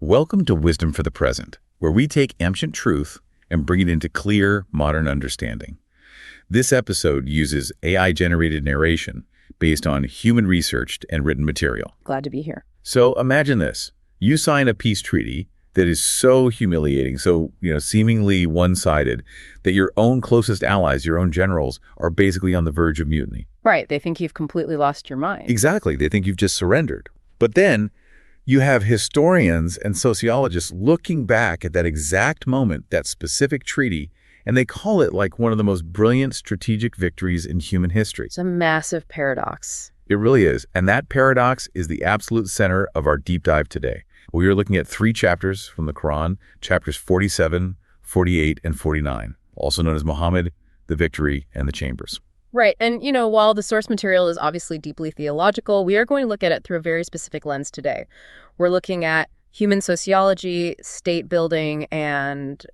Welcome to Wisdom for the Present, where we take ancient truth and bring it into clear, modern understanding. This episode uses AI-generated narration based on human-researched and written material. Glad to be here. So imagine this. You sign a peace treaty that is so humiliating, so seemingly one-sided, that your own closest allies, your own generals, are basically on the verge of mutiny. Right. They think you've completely lost your mind. Exactly. They think you've just surrendered. But then you have historians and sociologists looking back at that exact moment, that specific treaty, and they call it like one of the most brilliant strategic victories in human history. It's a massive paradox. It really is. And that paradox is the absolute center of our deep dive today. We are looking at 3 chapters from the Qur'an, chapters 47, 48, and 49, also known as Muhammad, the Victory, and the Chambers. Right. And, while the source material is obviously deeply theological, we are going to look at it through a very specific lens today. We're looking at human sociology, state building, and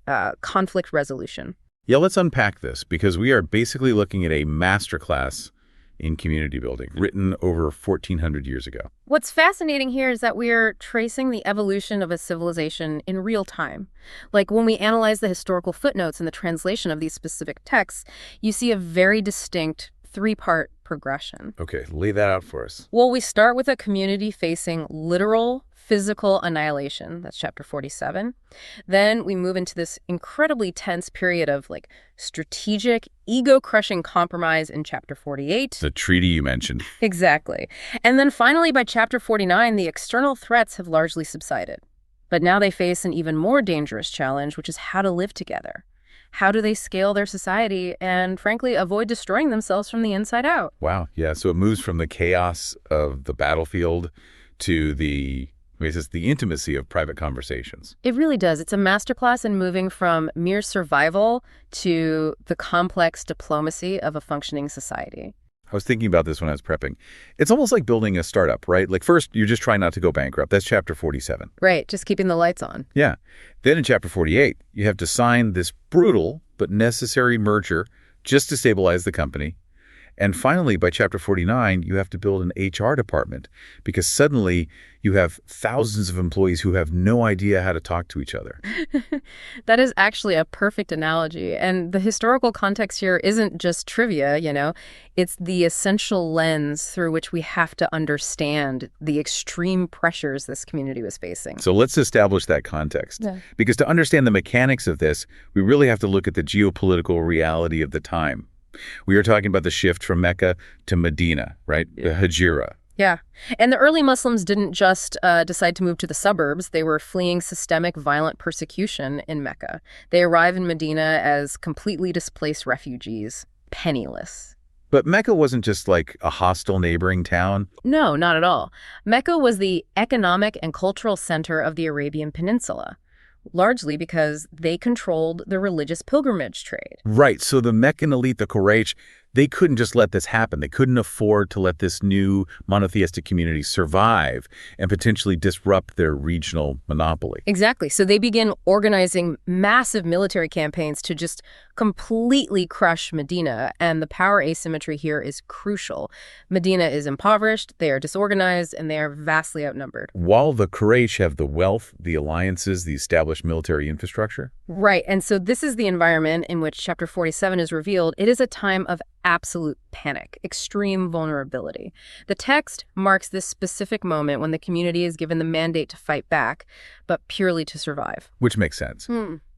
conflict resolution. Yeah, let's unpack this, because we are basically looking at a masterclass in community building, written over 1,400 years ago. What's fascinating here is that we're tracing the evolution of a civilization in real time. Like when we analyze the historical footnotes and the translation of these specific texts, you see a very distinct 3-part progression. Okay, lay that out for us. Well, we start with a community facing literal physical annihilation. That's chapter 47. Then we move into this incredibly tense period of strategic, ego-crushing compromise in chapter 48. The treaty you mentioned. Exactly. And then finally, by chapter 49, the external threats have largely subsided. But now they face an even more dangerous challenge, which is how to live together. How do they scale their society and, frankly, avoid destroying themselves from the inside out? Wow. Yeah. So it moves from the chaos of the battlefield to the intimacy of private conversations. It really does. It's a masterclass in moving from mere survival to the complex diplomacy of a functioning society. I was thinking about this when I was prepping. It's almost like building a startup, right? Like first, you're just trying not to go bankrupt. That's chapter 47. Right. Just keeping the lights on. Yeah. Then in chapter 48, you have to sign this brutal but necessary merger just to stabilize the company. And finally, by chapter 49, you have to build an HR department because suddenly you have thousands of employees who have no idea how to talk to each other. That is actually a perfect analogy. And the historical context here isn't just trivia, It's the essential lens through which we have to understand the extreme pressures this community was facing. So let's establish that context. Yeah. Because to understand the mechanics of this, we really have to look at the geopolitical reality of the time. We are talking about the shift from Mecca to Medina, right? The Hijra. Yeah. And the early Muslims didn't just decide to move to the suburbs. They were fleeing systemic violent persecution in Mecca. They arrive in Medina as completely displaced refugees, penniless. But Mecca wasn't just like a hostile neighboring town. No, not at all. Mecca was the economic and cultural center of the Arabian Peninsula, largely because they controlled the religious pilgrimage trade. Right. So the Meccan elite, the Quraysh, they couldn't just let this happen. They couldn't afford to let this new monotheistic community survive and potentially disrupt their regional monopoly. Exactly. So they begin organizing massive military campaigns to just completely crush Medina. And the power asymmetry here is crucial. Medina is impoverished, they are disorganized, and they are vastly outnumbered. While the Quraysh have the wealth, the alliances, the established military infrastructure. Right. And so this is the environment in which chapter 47 is revealed. It is a time of absolute panic, extreme vulnerability. The text marks this specific moment when the community is given the mandate to fight back, but purely to survive. Which makes sense.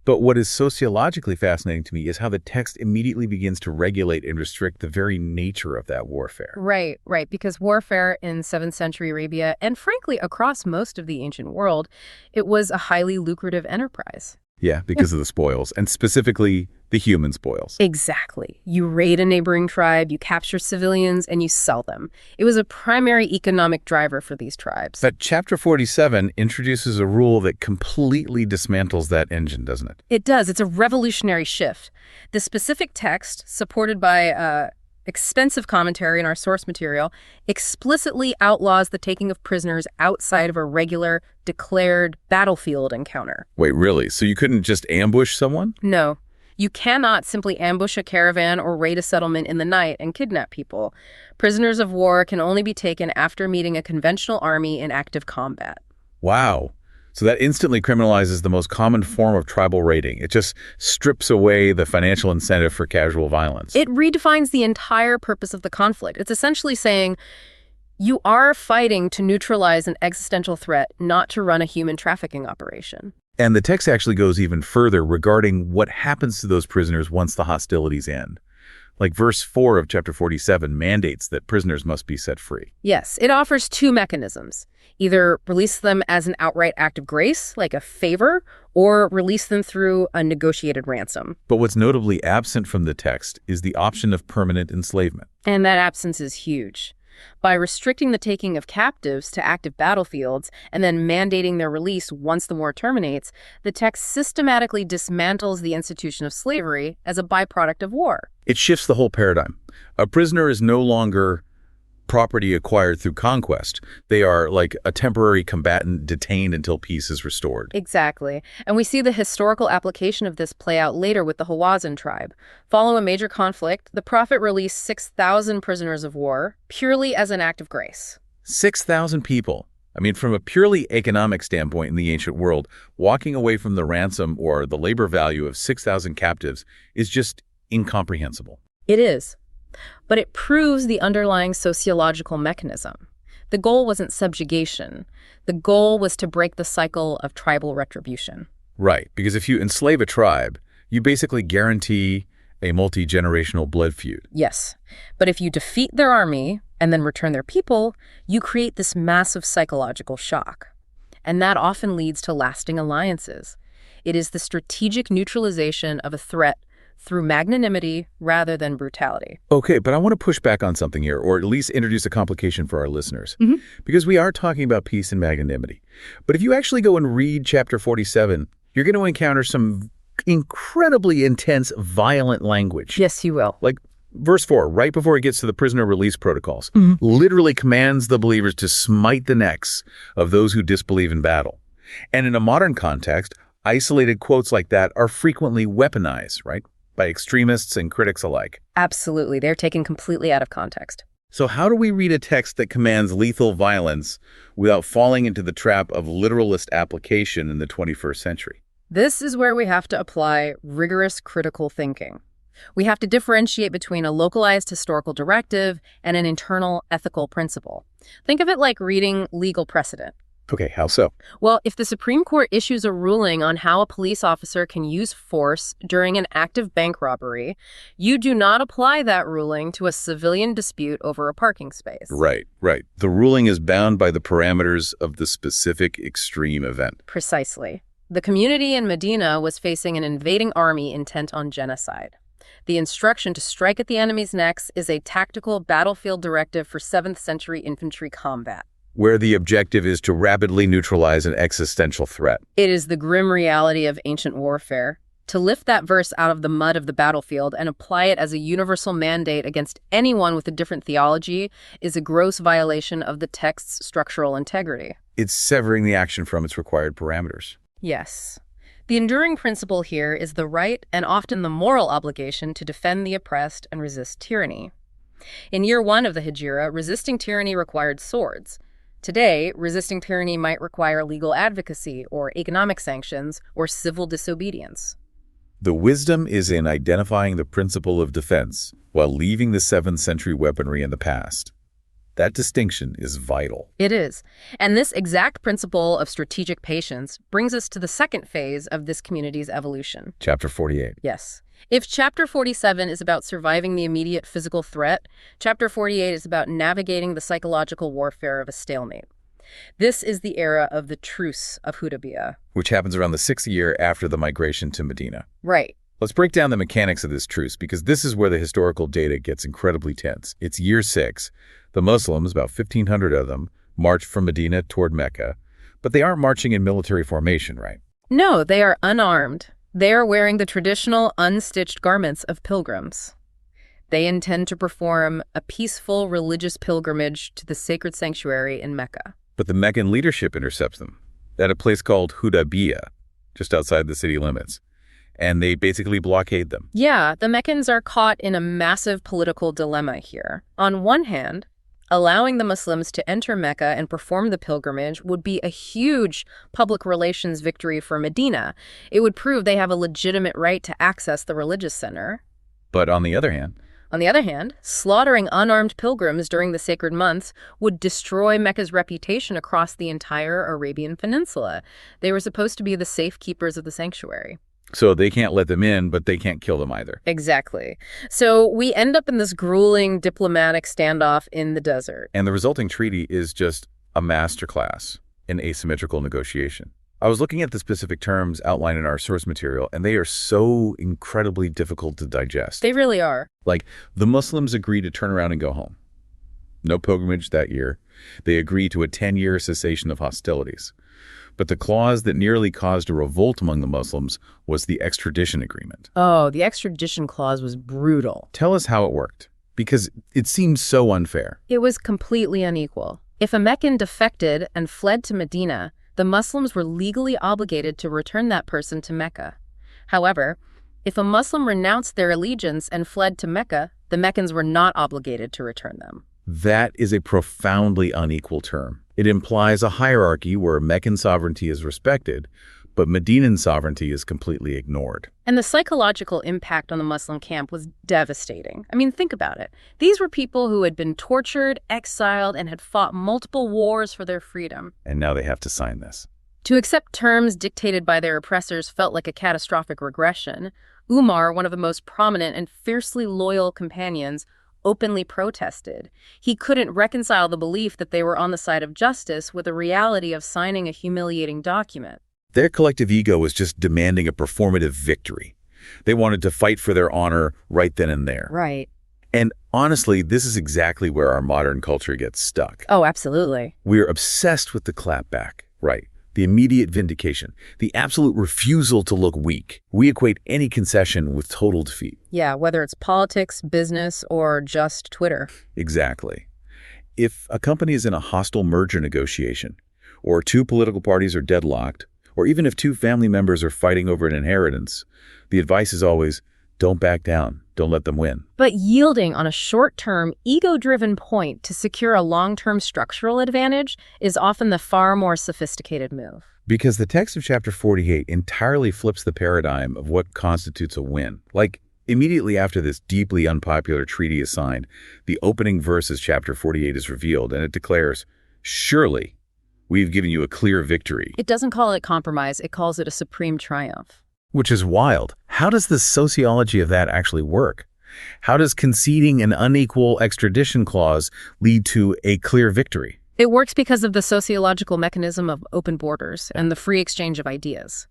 But what is sociologically fascinating to me is how the text immediately begins to regulate and restrict the very nature of that warfare. Right. Because warfare in 7th century Arabia, and frankly across most of the ancient world, it was a highly lucrative enterprise. Yeah, because of the spoils, and specifically the human spoils. Exactly. You raid a neighboring tribe, you capture civilians, and you sell them. It was a primary economic driver for these tribes. But chapter 47 introduces a rule that completely dismantles that engine, doesn't it? It does. It's a revolutionary shift. The specific text, supported by expensive commentary in our source material, explicitly outlaws the taking of prisoners outside of a regular, declared battlefield encounter. Wait, really? So you couldn't just ambush someone? No. You cannot simply ambush a caravan or raid a settlement in the night and kidnap people. Prisoners of war can only be taken after meeting a conventional army in active combat. Wow. So that instantly criminalizes the most common form of tribal raiding. It just strips away the financial incentive for casual violence. It redefines the entire purpose of the conflict. It's essentially saying you are fighting to neutralize an existential threat, not to run a human trafficking operation. And the text actually goes even further regarding what happens to those prisoners once the hostilities end. Like verse 4 of chapter 47 mandates that prisoners must be set free. Yes, it offers two mechanisms. Either release them as an outright act of grace, like a favor, or release them through a negotiated ransom. But what's notably absent from the text is the option of permanent enslavement. And that absence is huge. By restricting the taking of captives to active battlefields and then mandating their release once the war terminates, the text systematically dismantles the institution of slavery as a byproduct of war. It shifts the whole paradigm. A prisoner is no longer property acquired through conquest. They are like a temporary combatant detained until peace is restored. Exactly. And we see the historical application of this play out later with the Hawazin tribe. Following a major conflict, the prophet released 6,000 prisoners of war purely as an act of grace. 6,000 people. I mean, from a purely economic standpoint in the ancient world, walking away from the ransom or the labor value of 6,000 captives is just incomprehensible. It is. But it proves the underlying sociological mechanism. The goal wasn't subjugation. The goal was to break the cycle of tribal retribution. Right, because if you enslave a tribe, you basically guarantee a multi-generational blood feud. Yes, but if you defeat their army and then return their people, you create this massive psychological shock. And that often leads to lasting alliances. It is the strategic neutralization of a threat through magnanimity rather than brutality. Okay, but I want to push back on something here, or at least introduce a complication for our listeners. Because we are talking about peace and magnanimity. But if you actually go and read chapter 47, you're going to encounter some incredibly intense, violent language. Yes, you will. Like verse 4, right before it gets to the prisoner release protocols, literally commands the believers to smite the necks of those who disbelieve in battle. And in a modern context, isolated quotes like that are frequently weaponized, right? By extremists and critics alike. Absolutely. They're taken completely out of context. So how do we read a text that commands lethal violence without falling into the trap of literalist application in the 21st century? This is where we have to apply rigorous critical thinking. We have to differentiate between a localized historical directive and an internal ethical principle. Think of it like reading legal precedent. Okay, how so? Well, if the Supreme Court issues a ruling on how a police officer can use force during an active bank robbery, you do not apply that ruling to a civilian dispute over a parking space. Right. The ruling is bound by the parameters of the specific extreme event. Precisely. The community in Medina was facing an invading army intent on genocide. The instruction to strike at the enemy's necks is a tactical battlefield directive for 7th century infantry combat, where the objective is to rapidly neutralize an existential threat. It is the grim reality of ancient warfare. To lift that verse out of the mud of the battlefield and apply it as a universal mandate against anyone with a different theology is a gross violation of the text's structural integrity. It's severing the action from its required parameters. Yes. The enduring principle here is the right and often the moral obligation to defend the oppressed and resist tyranny. In year 1 of the Hijra, resisting tyranny required swords. Today, resisting tyranny might require legal advocacy or economic sanctions or civil disobedience. The wisdom is in identifying the principle of defense while leaving the 7th century weaponry in the past. That distinction is vital. It is. And this exact principle of strategic patience brings us to the second phase of this community's evolution. Chapter 48. Yes. If Chapter 47 is about surviving the immediate physical threat, Chapter 48 is about navigating the psychological warfare of a stalemate. This is the era of the Truce of Hudaybiyah, which happens around the 6th year after the migration to Medina. Right. Let's break down the mechanics of this truce, because this is where the historical data gets incredibly tense. It's year 6. The Muslims, about 1,500 of them, march from Medina toward Mecca, but they aren't marching in military formation, right? No, they are unarmed. They are wearing the traditional unstitched garments of pilgrims. They intend to perform a peaceful religious pilgrimage to the sacred sanctuary in Mecca. But the Meccan leadership intercepts them at a place called Hudaybiyah, just outside the city limits, and they basically blockade them. Yeah, the Meccans are caught in a massive political dilemma here. On one hand, Allowing the Muslims to enter Mecca and perform the pilgrimage would be a huge public relations victory for Medina. It would prove they have a legitimate right to access the religious center. But on the other hand, slaughtering unarmed pilgrims during the sacred months would destroy Mecca's reputation across the entire Arabian Peninsula. They were supposed to be the safekeepers of the sanctuary. so they can't let them in, but they can't kill them either. Exactly. So we end up in this grueling diplomatic standoff in the desert. And the resulting treaty is just a masterclass in asymmetrical negotiation. I was looking at the specific terms outlined in our source material, and they are so incredibly difficult to digest. They really are. Like, the Muslims agree to turn around and go home. No pilgrimage that year. They agree to a 10-year cessation of hostilities. But the clause that nearly caused a revolt among the Muslims was the extradition agreement. Oh, the extradition clause was brutal. Tell us how it worked, because it seems so unfair. It was completely unequal. If a Meccan defected and fled to Medina, the Muslims were legally obligated to return that person to Mecca. However, if a Muslim renounced their allegiance and fled to Mecca, the Meccans were not obligated to return them. That is a profoundly unequal term. It implies a hierarchy where Meccan sovereignty is respected, but Medinan sovereignty is completely ignored. And the psychological impact on the Muslim camp was devastating. I mean, think about it. These were people who had been tortured, exiled, and had fought multiple wars for their freedom. And now they have to sign this. To accept terms dictated by their oppressors felt like a catastrophic regression. Umar, one of the most prominent and fiercely loyal companions, openly protested. He couldn't reconcile the belief that they were on the side of justice with the reality of signing a humiliating document. Their collective ego was just demanding a performative victory. They wanted to fight for their honor right then and there. Right. And honestly, this is exactly where our modern culture gets stuck. Oh, absolutely. We're obsessed with the clapback, right? The immediate vindication, the absolute refusal to look weak. We equate any concession with total defeat. Yeah, whether it's politics, business, or just Twitter. Exactly. If a company is in a hostile merger negotiation, or two political parties are deadlocked, or even if two family members are fighting over an inheritance, the advice is always, don't back down, don't let them win. But yielding on a short-term, ego-driven point to secure a long-term structural advantage is often the far more sophisticated move. Because the text of chapter 48 entirely flips the paradigm of what constitutes a win. Like, immediately after this deeply unpopular treaty is signed, the opening verses chapter 48 is revealed, and it declares, surely we've given you a clear victory. It doesn't call it compromise, it calls it a supreme triumph. Which is wild. How does the sociology of that actually work? How does conceding an unequal extradition clause lead to a clear victory? It works because of the sociological mechanism of open borders and the free exchange of ideas.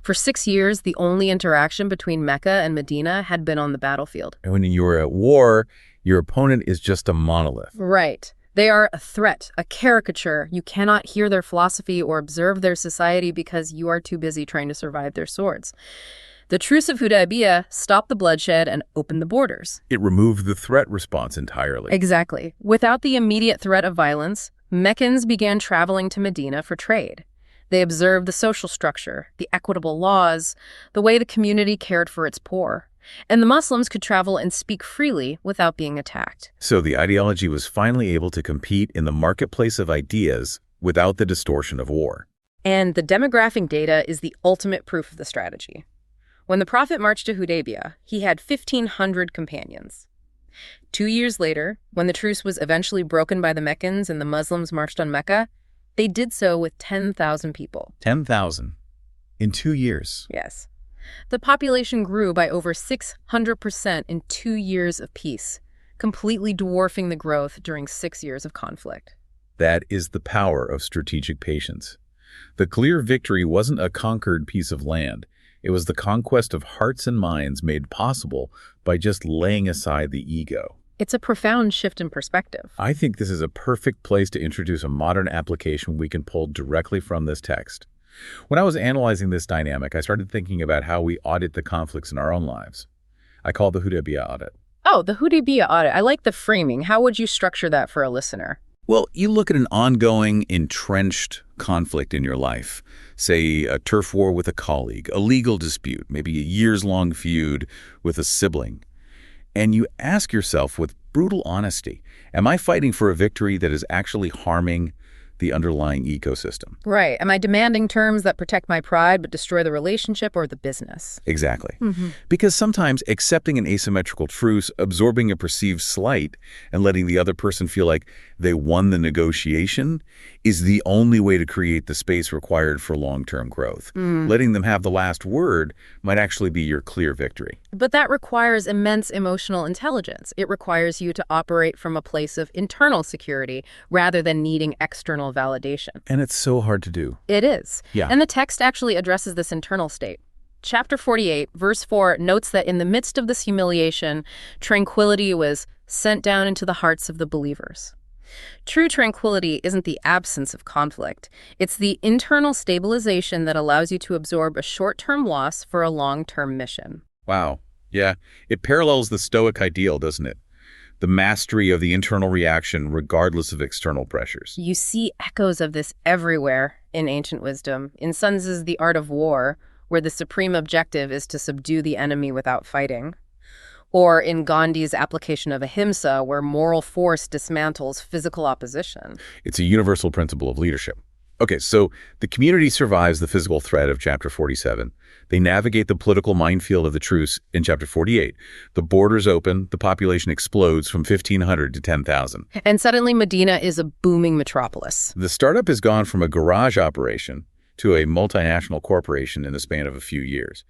For 6 years, the only interaction between Mecca and Medina had been on the battlefield. And when you're at war, your opponent is just a monolith. Right. They are a threat, a caricature. You cannot hear their philosophy or observe their society because you are too busy trying to survive their swords. The Truce of Hudaybiyah stopped the bloodshed and opened the borders. It removed the threat response entirely. Exactly. Without the immediate threat of violence, Meccans began traveling to Medina for trade. They observed the social structure, the equitable laws, the way the community cared for its poor. And the Muslims could travel and speak freely without being attacked. So the ideology was finally able to compete in the marketplace of ideas without the distortion of war. And the demographic data is the ultimate proof of the strategy. When the Prophet marched to Hudaybiyah, he had 1,500 companions. 2 years later, when the truce was eventually broken by the Meccans and the Muslims marched on Mecca, they did so with 10,000 people. 10,000 in 2 years. Yes. The population grew by over 600% in 2 years of peace, completely dwarfing the growth during 6 years of conflict. That is the power of strategic patience. The clear victory wasn't a conquered piece of land. It was the conquest of hearts and minds made possible by just laying aside the ego. It's a profound shift in perspective. I think this is a perfect place to introduce a modern application we can pull directly from this text. When I was analyzing this dynamic, I started thinking about how we audit the conflicts in our own lives. I call the Hudaybiyah audit. Oh, the Hudaybiyah audit. I like the framing. How would you structure that for a listener? Well, you look at an ongoing, entrenched conflict in your life, say a turf war with a colleague, a legal dispute, maybe a years-long feud with a sibling, And you ask yourself with brutal honesty, am I fighting for a victory that is actually harming the underlying ecosystem? Right. Am I demanding terms that protect my pride but destroy the relationship or the business? Exactly. Mm-hmm. Because sometimes accepting an asymmetrical truce, absorbing a perceived slight, and letting the other person feel like they won the negotiation is the only way to create the space required for long-term growth. Letting them have the last word might actually be your clear victory. But that requires immense emotional intelligence. It requires you to operate from a place of internal security rather than needing external validation. And it's so hard to do. It is. Yeah. And the text actually addresses this internal state. Chapter 48, verse 4 notes that in the midst of this humiliation, tranquility was sent down into the hearts of the believers. True tranquility isn't the absence of conflict. It's the internal stabilization that allows you to absorb a short-term loss for a long-term mission. Wow. Yeah. It parallels the Stoic ideal, doesn't it? The mastery of the internal reaction regardless of external pressures. You see echoes of this everywhere in ancient wisdom. In Sun Tzu's The Art of War, where the supreme objective is to subdue the enemy without fighting. Or in Gandhi's application of ahimsa, where moral force dismantles physical opposition. It's a universal principle of leadership. Okay, so the community survives the physical threat of Chapter 47. They navigate the political minefield of the truce in Chapter 48. The borders open, the population explodes from 1,500 to 10,000. And suddenly Medina is a booming metropolis. The startup has gone from a garage operation to a multinational corporation in the span of a few years.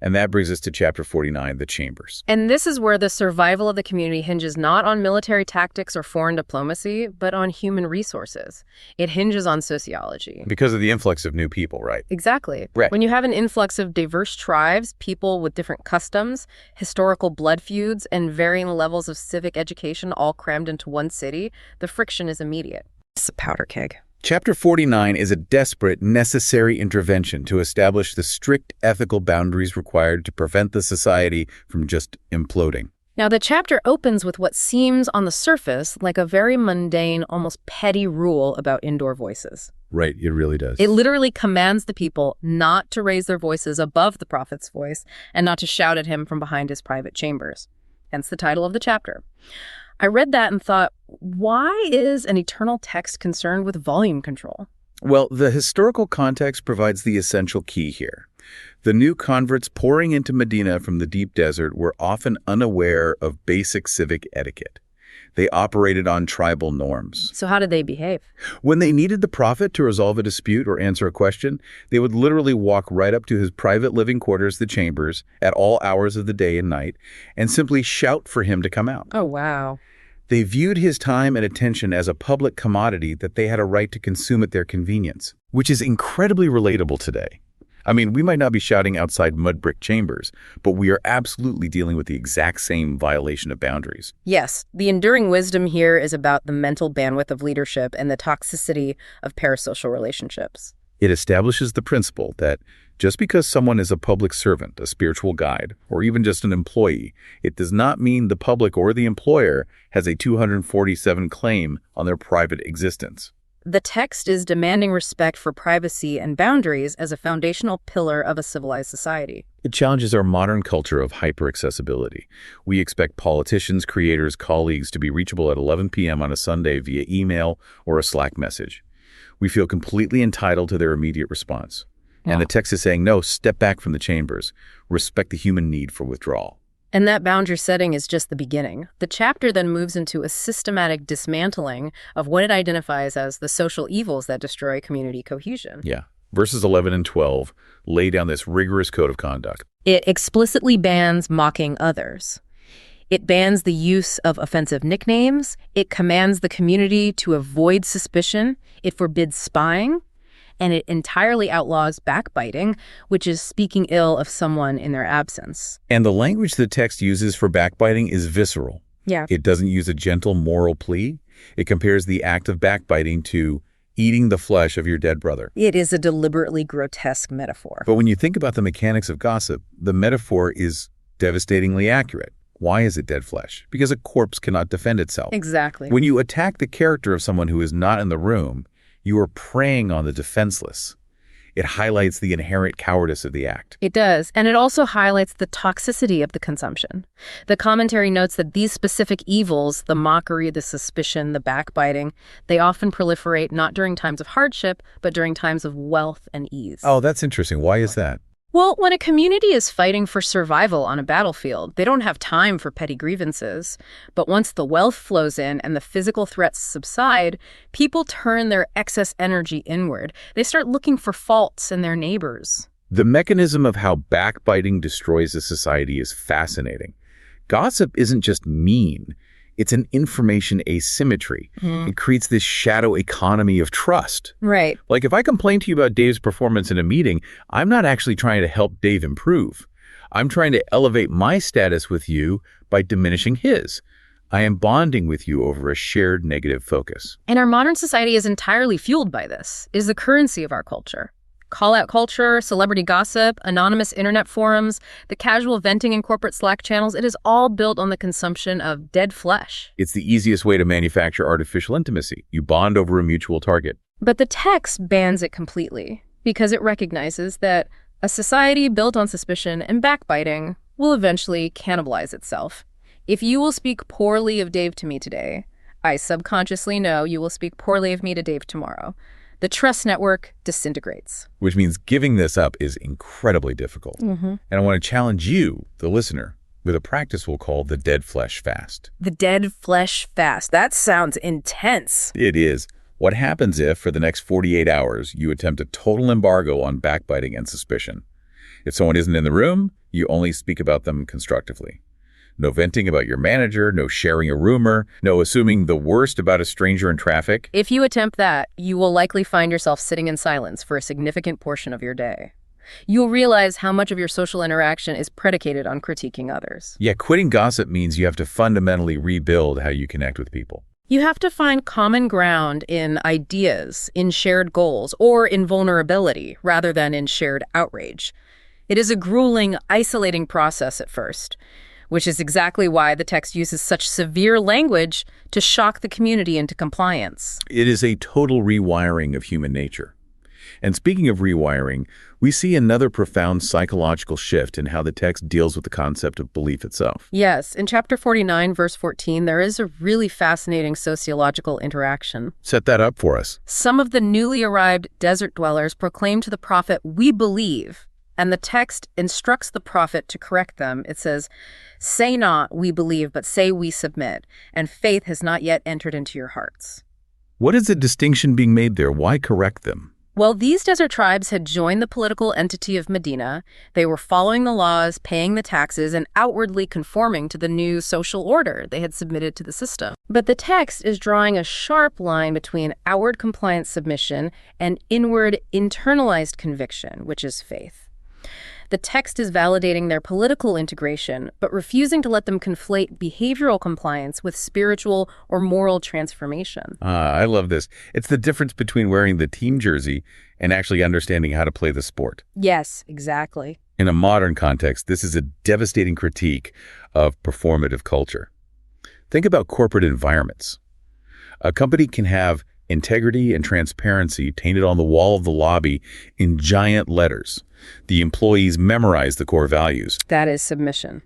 And that brings us to Chapter 49, the Chambers. And this is where the survival of the community hinges not on military tactics or foreign diplomacy, but on human resources. It hinges on sociology. Because of the influx of new people, right? Exactly. Right. When you have an influx of diverse tribes, people with different customs, historical blood feuds, and varying levels of civic education all crammed into one city, the friction is immediate. It's a powder keg. Chapter 49 is a desperate, necessary intervention to establish the strict ethical boundaries required to prevent the society from just imploding. Now, the chapter opens with what seems on the surface like a very mundane, almost petty rule about indoor voices. Right, it really does. It literally commands the people not to raise their voices above the prophet's voice and not to shout at him from behind his private chambers. Hence the title of the chapter. I read that and thought, why is an eternal text concerned with volume control? Well, the historical context provides the essential key here. The new converts pouring into Medina from the deep desert were often unaware of basic civic etiquette. They operated on tribal norms. So how did they behave? When they needed the prophet to resolve a dispute or answer a question, they would literally walk right up to his private living quarters, the chambers, at all hours of the day and night, and simply shout for him to come out. Oh, wow. They viewed his time and attention as a public commodity that they had a right to consume at their convenience, which is incredibly relatable today. I mean, we might not be shouting outside mud brick chambers, but we are absolutely dealing with the exact same violation of boundaries. Yes, the enduring wisdom here is about the mental bandwidth of leadership and the toxicity of parasocial relationships. It establishes the principle that just because someone is a public servant, a spiritual guide, or even just an employee, it does not mean the public or the employer has a 247 claim on their private existence. The text is demanding respect for privacy and boundaries as a foundational pillar of a civilized society. It challenges our modern culture of hyper-accessibility. We expect politicians, creators, colleagues to be reachable at 11 p.m. on a Sunday via email or a Slack message. We feel completely entitled to their immediate response. And the text is saying, no, step back from the chambers. Respect the human need for withdrawal. And that boundary setting is just the beginning. The chapter then moves into a systematic dismantling of what it identifies as the social evils that destroy community cohesion. Yeah. Verses 11 and 12 lay down this rigorous code of conduct. It explicitly bans mocking others. It bans the use of offensive nicknames. It commands the community to avoid suspicion. It forbids spying. And it entirely outlaws backbiting, which is speaking ill of someone in their absence. And the language the text uses for backbiting is visceral. Yeah. It doesn't use a gentle moral plea. It compares the act of backbiting to eating the flesh of your dead brother. It is a deliberately grotesque metaphor. But when you think about the mechanics of gossip, the metaphor is devastatingly accurate. Why is it dead flesh? Because a corpse cannot defend itself. Exactly. When you attack the character of someone who is not in the room, you are preying on the defenseless. It highlights the inherent cowardice of the act. It does, and it also highlights the toxicity of the consumption. The commentary notes that these specific evils, the mockery, the suspicion, the backbiting, they often proliferate not during times of hardship, but during times of wealth and ease. Oh, that's interesting. Why is that? Well, when a community is fighting for survival on a battlefield, they don't have time for petty grievances. But once the wealth flows in and the physical threats subside, people turn their excess energy inward. They start looking for faults in their neighbors. The mechanism of how backbiting destroys a society is fascinating. Gossip isn't just mean. It's an information asymmetry. It creates this shadow economy of trust. Right. Like if I complain to you about Dave's performance in a meeting, I'm not actually trying to help Dave improve. I'm trying to elevate my status with you by diminishing his. I am bonding with you over a shared negative focus. And our modern society is entirely fueled by this. It is the currency of our culture. Call-out culture, celebrity gossip, anonymous internet forums, the casual venting in corporate Slack channels, it is all built on the consumption of dead flesh. It's the easiest way to manufacture artificial intimacy. You bond over a mutual target. But the text bans it completely because it recognizes that a society built on suspicion and backbiting will eventually cannibalize itself. If you will speak poorly of Dave to me today, I subconsciously know you will speak poorly of me to Dave tomorrow. The trust network disintegrates. Which means giving this up is incredibly difficult. And I want to challenge you, the listener, with a practice we'll call the dead flesh fast. The dead flesh fast. That sounds intense. It is. What happens if, for the next 48 hours, you attempt a total embargo on backbiting and suspicion? If someone isn't in the room, you only speak about them constructively. No venting about your manager, no sharing a rumor, no assuming the worst about a stranger in traffic. If you attempt that, you will likely find yourself sitting in silence for a significant portion of your day. You'll realize how much of your social interaction is predicated on critiquing others. Yeah, quitting gossip means you have to fundamentally rebuild how you connect with people. You have to find common ground in ideas, in shared goals, or in vulnerability, rather than in shared outrage. It is a grueling, isolating process at first, which is exactly why the text uses such severe language to shock the community into compliance. It is a total rewiring of human nature. And speaking of rewiring, we see another profound psychological shift in how the text deals with the concept of belief itself. Yes, in chapter 49, verse 14, there is a really fascinating sociological interaction. Set that up for us. Some of the newly arrived desert dwellers proclaim to the prophet, "We believe." And the text instructs the prophet to correct them. It says, "Say not, we believe, but say we submit, and faith has not yet entered into your hearts." What is the distinction being made there? Why correct them? Well, these desert tribes had joined the political entity of Medina. They were following the laws, paying the taxes, and outwardly conforming to the new social order they had submitted to the system. But the text is drawing a sharp line between outward compliance submission and inward internalized conviction, which is faith. The text is validating their political integration, but refusing to let them conflate behavioral compliance with spiritual or moral transformation. I love this. It's the difference between wearing the team jersey and actually understanding how to play the sport. Yes, exactly. In a modern context, this is a devastating critique of performative culture. Think about corporate environments. A company can have integrity and transparency painted on the wall of the lobby in giant letters. The employees memorize the core values. That is submission.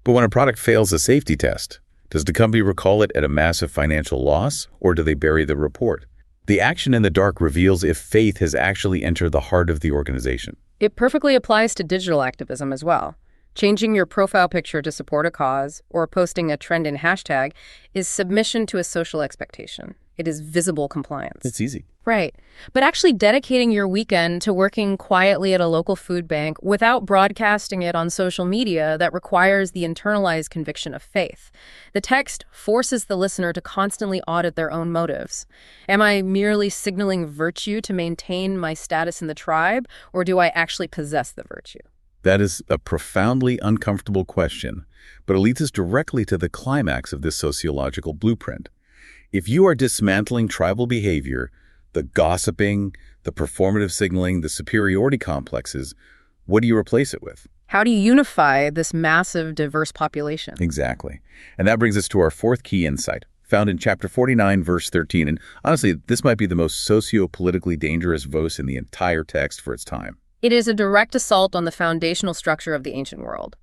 But when a product fails a safety test, does the company recall it at a massive financial loss, or do they bury the report? The action in the dark reveals if faith has actually entered the heart of the organization. It perfectly applies to digital activism as well. Changing your profile picture to support a cause or posting a trending hashtag is submission to a social expectation. It is visible compliance. It's easy. Right. But actually dedicating your weekend to working quietly at a local food bank without broadcasting it on social media, that requires the internalized conviction of faith. The text forces the listener to constantly audit their own motives. Am I merely signaling virtue to maintain my status in the tribe, or do I actually possess the virtue? That is a profoundly uncomfortable question, but it leads us directly to the climax of this sociological blueprint. If you are dismantling tribal behavior, the gossiping, the performative signaling, the superiority complexes, what do you replace it with? How do you unify this massive, diverse population? Exactly. And that brings us to our fourth key insight. found in chapter 49, verse 13. And honestly, this might be the most socio-politically dangerous verse in the entire text for its time. It is a direct assault on the foundational structure of the ancient world.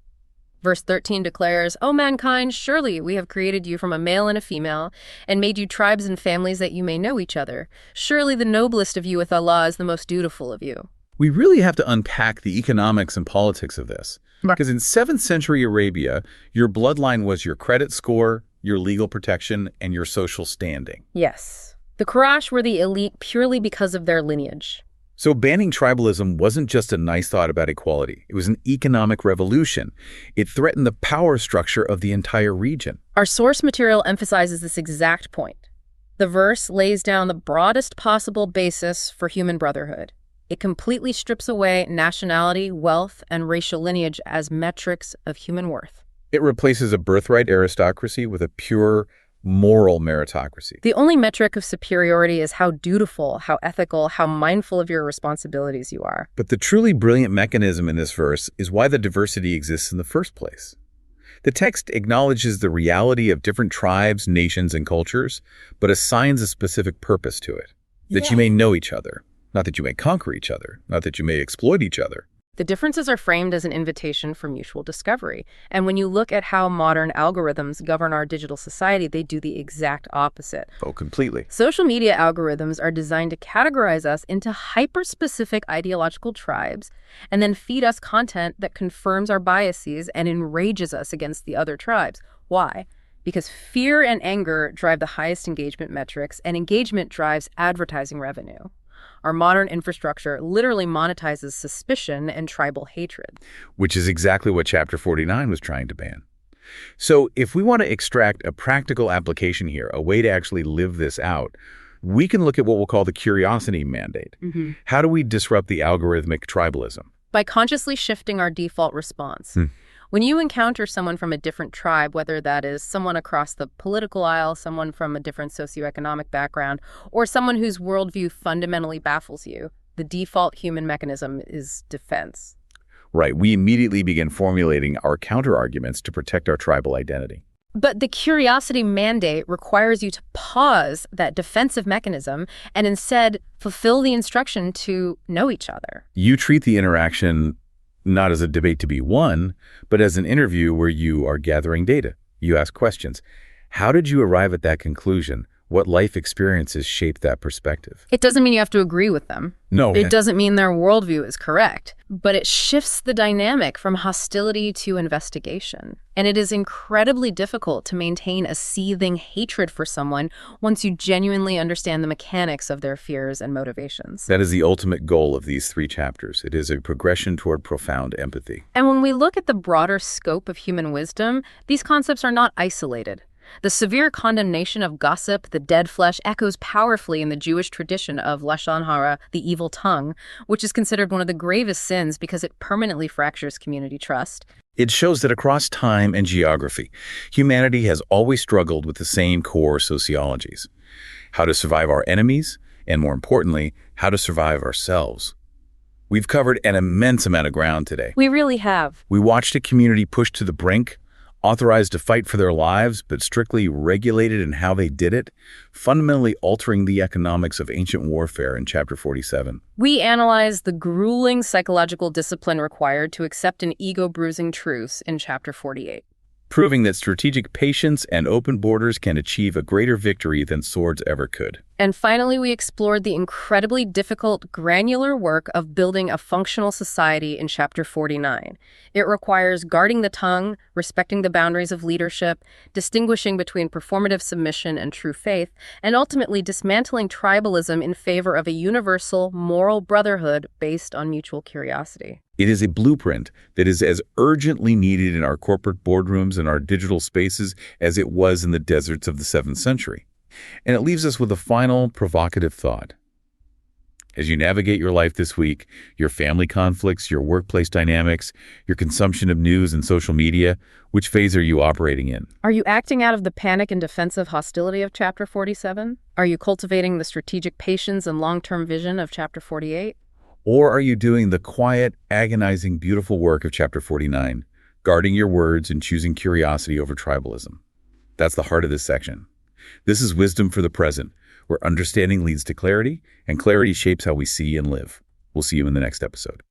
Verse 13 declares, "O mankind, surely we have created you from a male and a female, and made you tribes and families that you may know each other. Surely the noblest of you with Allah is the most dutiful of you." We really have to unpack the economics and politics of this. Because in 7th century Arabia, your bloodline was your credit score, your legal protection, and your social standing. Yes. The Quraysh were the elite purely because of their lineage. So banning tribalism wasn't just a nice thought about equality. It was an economic revolution. It threatened the power structure of the entire region. Our source material emphasizes this exact point. The verse lays down the broadest possible basis for human brotherhood. It completely strips away nationality, wealth, and racial lineage as metrics of human worth. It replaces a birthright aristocracy with a pure moral meritocracy. The only metric of superiority is how dutiful, how ethical, how mindful of your responsibilities you are. But the truly brilliant mechanism in this verse is why the diversity exists in the first place. The text acknowledges the reality of different tribes, nations, and cultures, but assigns a specific purpose to it. That you may know each other, not that you may conquer each other, not that you may exploit each other. The differences are framed as an invitation for mutual discovery. And when you look at how modern algorithms govern our digital society, they do the exact opposite. Oh, completely. Social media algorithms are designed to categorize us into hyper-specific ideological tribes and then feed us content that confirms our biases and enrages us against the other tribes. Why? Because fear and anger drive the highest engagement metrics, and engagement drives advertising revenue. Our modern infrastructure literally monetizes suspicion and tribal hatred. Which is exactly what Chapter 49 was trying to ban. So if we want to extract a practical application here, a way to actually live this out, we can look at what we'll call the curiosity mandate. How do we disrupt the algorithmic tribalism? By consciously shifting our default response. When you encounter someone from a different tribe, whether that is someone across the political aisle, someone from a different socioeconomic background, or someone whose worldview fundamentally baffles you, the default human mechanism is defense. Right. We immediately begin formulating our counterarguments to protect our tribal identity. But the curiosity mandate requires you to pause that defensive mechanism and instead fulfill the instruction to know each other. You treat the interaction not as a debate to be won, but as an interview where you are gathering data. You ask questions. How did you arrive at that conclusion? What life experiences shaped that perspective? It doesn't mean you have to agree with them. No. It doesn't mean their worldview is correct, but it shifts the dynamic from hostility to investigation. And it is incredibly difficult to maintain a seething hatred for someone once you genuinely understand the mechanics of their fears and motivations. That is the ultimate goal of these 3 chapters. It is a progression toward profound empathy. And when we look at the broader scope of human wisdom, these concepts are not isolated. The severe condemnation of gossip, the dead flesh, echoes powerfully in the Jewish tradition of lashon hara, the evil tongue, which is considered one of the gravest sins because it permanently fractures community trust. It shows that across time and geography, humanity has always struggled with the same core sociologies. How to survive our enemies, and more importantly, how to survive ourselves. We've covered an immense amount of ground today. We really have. We watched a community pushed to the brink, authorized to fight for their lives, but strictly regulated in how they did it, fundamentally altering the economics of ancient warfare in Chapter 47. We analyze the grueling psychological discipline required to accept an ego-bruising truce in Chapter 48. Proving that strategic patience and open borders can achieve a greater victory than swords ever could. And finally, we explored the incredibly difficult, granular work of building a functional society in Chapter 49. It requires guarding the tongue, respecting the boundaries of leadership, distinguishing between performative submission and true faith, and ultimately dismantling tribalism in favor of a universal, moral brotherhood based on mutual curiosity. It is a blueprint that is as urgently needed in our corporate boardrooms and our digital spaces as it was in the deserts of the 7th century. And it leaves us with a final provocative thought. As you navigate your life this week, your family conflicts, your workplace dynamics, your consumption of news and social media, which phase are you operating in? Are you acting out of the panic and defensive hostility of Chapter 47? Are you cultivating the strategic patience and long-term vision of Chapter 48? Or are you doing the quiet, agonizing, beautiful work of Chapter 49, guarding your words and choosing curiosity over tribalism? That's the heart of this section. This is Wisdom for the Present, where understanding leads to clarity, and clarity shapes how we see and live. We'll see you in the next episode.